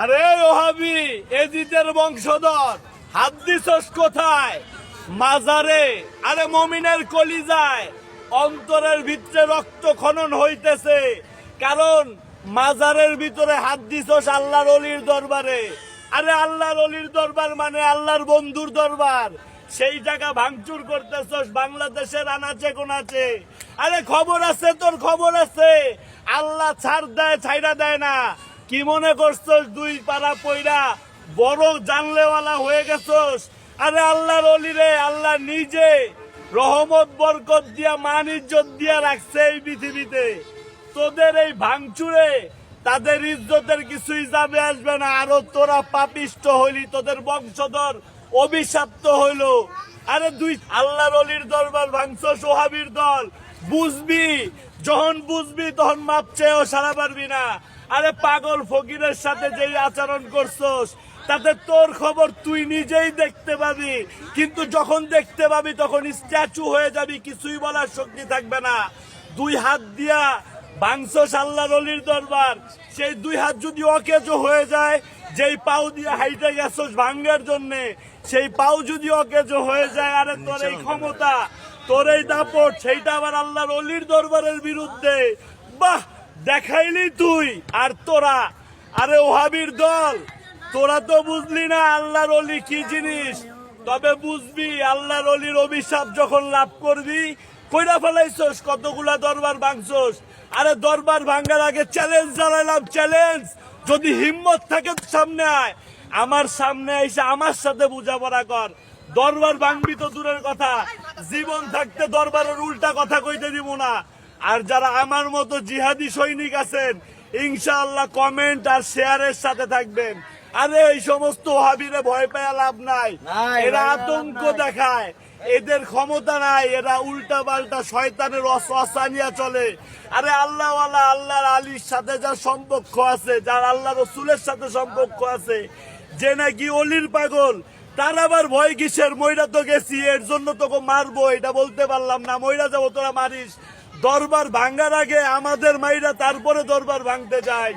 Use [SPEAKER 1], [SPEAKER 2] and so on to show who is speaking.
[SPEAKER 1] আরে ওহাবি এজিদের বংশধর, হাত দিছস কোথায়? মাজারে। আরে মমিনের কলিজায় অন্তরের ভিতরে রক্ত খনন হইতেছে, কারণ মাজারের ভিতরে হাত দিছস আল্লাহর অলির দরবারে। আরে আল্লাহর অলির দরবার মানে আল্লাহর বন্ধুর দরবার, সেই জায়গা ভাঙচুর করতেছস বাংলাদেশের আনাচে কোনাচে। আরে খবর আছে, তোর খবর আছে। আল্লাহ ছাড় দেয়, ছাইড়া দেয় না। কি মনে করছস দুই পাড়া পইরা বড় জানলেওয়ালা হয়ে গেছস? আরে আল্লাহর অলিরে আল্লাহ নিজে রহমত বরকত দিয়া মান ইজ্জত দিয়া রাখছে এই পৃথিবীতে। তোদের এই ভাঙচুরে তাদের ইজ্জতের কিছুই যাবে আসবে না। আরো তোরা পাপিষ্ট হইলি, তোদের বংশধর অভিশপ্ত হইল। আরে দুই আল্লাহর অলির দরবার ভাঙছস ওহাবির দল। বুঝবি, যখন বুঝবি তখন মাপ চেয়েও সারা পারবি না। আরে পাগল ফকিরের সাথে যেই আচরণ করছস তাতে তোর খবর তুই নিজেই দেখতে পাবি, কিন্তু যখন দেখতে পাবি তখন স্ট্যাচু হয়ে যাবি, কিছুই বলার শক্তি থাকবে না। দুই হাত দিয়া ভাঙছস আল্লাহর অলির দরবার, সেই দুই হাত যদি অকেজো হয়ে যায়, যেই পাও দিয়ে হাইটে গেছস ভাঙ্গার জন্যে, সেই পাও যদি অকেজো হয়ে যায়, আরে তোর এই ক্ষমতা, তোর এই দাপট, সেইটা আবার আল্লাহর অলির দরবারের বিরুদ্ধে। বাহ, দেখাইলি তুই আর তোরা। আরে ওহাবির দল, তোরা তো বুঝলি না আল্লাহর অলি কি জিনিস। তবে বুঝবি আল্লাহর অলির অভিশাপ যখন লাভ করবি। কইরা ফেলাইছস কতগুলা দরবার ভাঙছস। আরে দরবার ভাঙ্গার আগে চ্যালেঞ্জ জানাইলাম, চ্যালেঞ্জ। যদি হিম্মত থাকে সামনে আয়, আমার সামনে এসে আমার সাথে বোঝাপড়া কর। দরবার ভাঙবি তো দূরের কথা, জীবন থাকতে দরবারের উল্টা কথা কইতে দিব না। আর যারা আমার মতো জিহাদি সৈনিক আছেন, ইনশাআল্লাহ কমেন্ট আর শেয়ারের সাথে থাকবেন। আরে এই সমস্ত ওহাবিরে ভয় পাওয়া লাভ নাই, এরা আতঙ্ক দেখায়, এদের ক্ষমতা নাই, এরা উল্টা পাল্টা শয়তানের অসা নিয়ে চলে। আরে আল্লাহওয়ালা আল্লাহর আলীর সাথে যার সম্পর্ক আছে, যার আল্লাহ রসুলের সাথে সম্পর্ক আছে, যে নাকি অলির পাগল, তার আবার ভয় কিসের? মইরা তো গেছি, এর জন্য তোকে মারবো এটা বলতে পারলাম না। মইরা যাবো, তোরা মারিস। দরবার ভাঙ্গার আগে আমাদের মাইরা তারপরে দরবার ভাঙতে যাই।